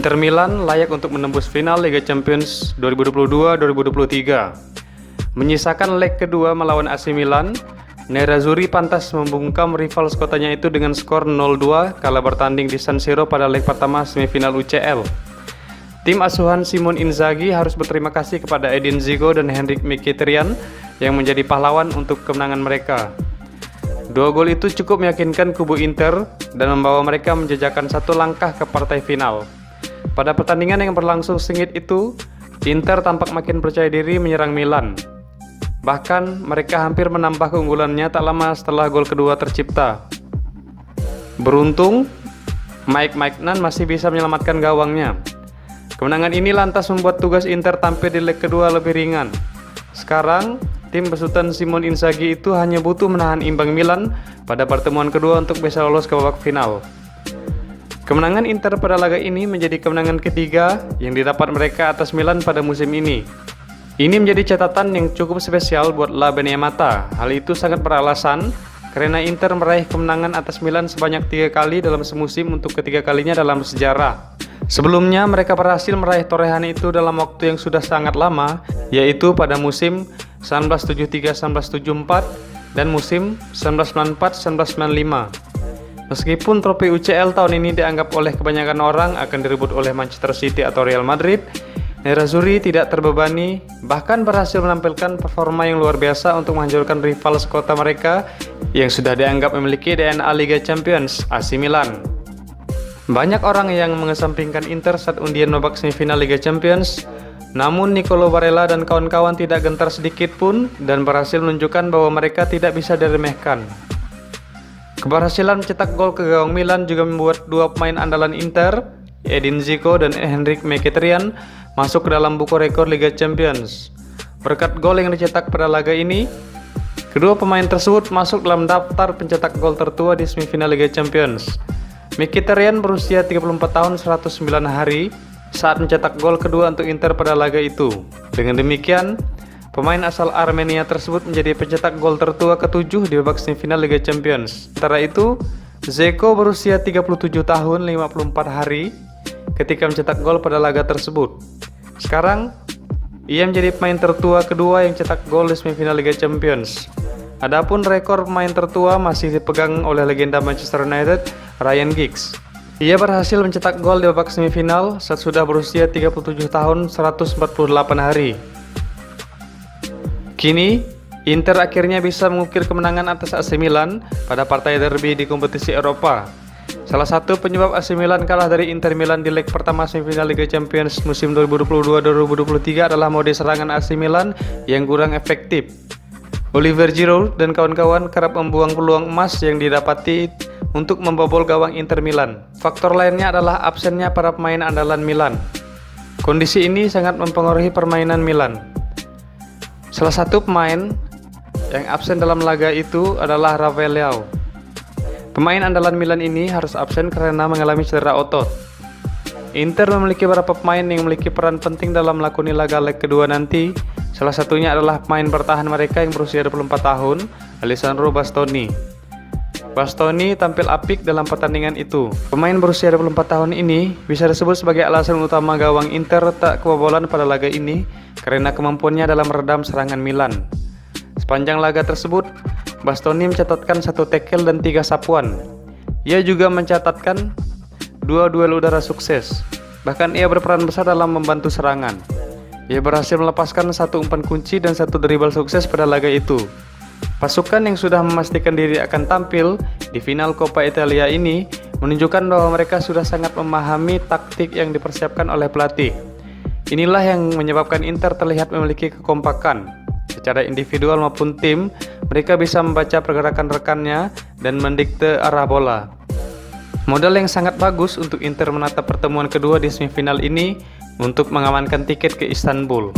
Inter Milan layak untuk menembus final Liga Champions 2022-2023. Menyisakan leg kedua melawan AC Milan, Nerazzurri pantas membungkam rival sekotanya itu dengan skor 0-2 kala bertanding di San Siro pada leg pertama semifinal UCL. Tim asuhan Simone Inzaghi harus berterima kasih kepada Edin Dzeko dan Henrikh Mkhitaryan yang menjadi pahlawan untuk kemenangan mereka. Dua gol itu cukup meyakinkan kubu Inter dan membawa mereka menjejakkan satu langkah ke partai final. Pada pertandingan yang berlangsung sengit itu, Inter tampak makin percaya diri menyerang Milan. Bahkan mereka hampir menambah keunggulannya tak lama setelah gol kedua tercipta. Beruntung, Mike Maignan masih bisa menyelamatkan gawangnya. Kemenangan ini lantas membuat tugas Inter tampil di leg kedua lebih ringan. Sekarang, tim besutan Simone Inzaghi itu hanya butuh menahan imbang Milan pada pertemuan kedua untuk bisa lolos ke babak final. Kemenangan Inter pada laga ini menjadi kemenangan ketiga yang didapat mereka atas Milan pada musim ini. Ini menjadi catatan yang cukup spesial buat La Beneamata. Hal itu sangat beralasan karena Inter meraih kemenangan atas Milan sebanyak 3 kali dalam semusim untuk ketiga kalinya dalam sejarah. Sebelumnya mereka berhasil meraih torehan itu dalam waktu yang sudah sangat lama, yaitu pada musim 1973-1974 dan musim 1994-1995. Meskipun trofi UCL tahun ini dianggap oleh kebanyakan orang akan direbut oleh Manchester City atau Real Madrid, Nerazzurri tidak terbebani, bahkan berhasil menampilkan performa yang luar biasa untuk menghancurkan rival sekota mereka yang sudah dianggap memiliki DNA Liga Champions, AC Milan. Banyak orang yang mengesampingkan Inter saat undian babak semifinal Liga Champions, namun Nicolo Barella dan kawan-kawan tidak gentar sedikit pun dan berhasil menunjukkan bahwa mereka tidak bisa diremehkan. Keberhasilan mencetak gol ke gawang Milan juga membuat dua pemain andalan Inter, Edin Dzeko dan Henrikh Mkhitaryan, masuk ke dalam buku rekor Liga Champions. Berkat gol yang dicetak pada laga ini, kedua pemain tersebut masuk dalam daftar pencetak gol tertua di semifinal Liga Champions. Mkhitaryan berusia 34 tahun 109 hari saat mencetak gol kedua untuk Inter pada laga itu. Dengan demikian, pemain asal Armenia tersebut menjadi pencetak gol tertua ke-7 di babak semifinal Liga Champions. Sementara itu, Dzeko berusia 37 tahun 54 hari ketika mencetak gol pada laga tersebut. Sekarang, ia menjadi pemain tertua kedua yang cetak gol di semifinal Liga Champions. Adapun rekor pemain tertua masih dipegang oleh legenda Manchester United, Ryan Giggs. Ia berhasil mencetak gol di babak semifinal saat sudah berusia 37 tahun 148 hari. Kini, Inter akhirnya bisa mengukir kemenangan atas AC Milan pada partai derby di kompetisi Eropa. Salah satu penyebab AC Milan kalah dari Inter Milan di leg pertama semifinal Liga Champions musim 2022-2023 adalah mode serangan AC Milan yang kurang efektif. Oliver Giroud dan kawan-kawan kerap membuang peluang emas yang didapati untuk membobol gawang Inter Milan. Faktor lainnya adalah absennya para pemain andalan Milan. Kondisi ini sangat mempengaruhi permainan Milan. Salah satu pemain yang absen dalam laga itu adalah Rafael Leao. Pemain andalan Milan ini harus absen karena mengalami cedera otot. Inter memiliki beberapa pemain yang memiliki peran penting dalam melakoni laga leg kedua nanti. Salah satunya adalah pemain bertahan mereka yang berusia 24 tahun, Alessandro Bastoni. Bastoni tampil apik dalam pertandingan itu. Pemain berusia 24 tahun ini bisa disebut sebagai alasan utama gawang Inter tak kebobolan pada laga ini karena kemampuannya dalam meredam serangan Milan. Sepanjang laga tersebut, Bastoni mencatatkan 1 tackle dan 3 sapuan. Ia juga mencatatkan 2 duel udara sukses. Bahkan ia berperan besar dalam membantu serangan. Ia berhasil melepaskan 1 umpan kunci dan 1 dribble sukses pada laga itu. Pasukan yang sudah memastikan diri akan tampil di final Coppa Italia ini menunjukkan bahwa mereka sudah sangat memahami taktik yang dipersiapkan oleh pelatih. Inilah yang menyebabkan Inter terlihat memiliki kekompakan. Secara individual maupun tim, mereka bisa membaca pergerakan rekannya dan mendikte arah bola. Modal yang sangat bagus untuk Inter menatap pertemuan kedua di semifinal ini untuk mengamankan tiket ke Istanbul.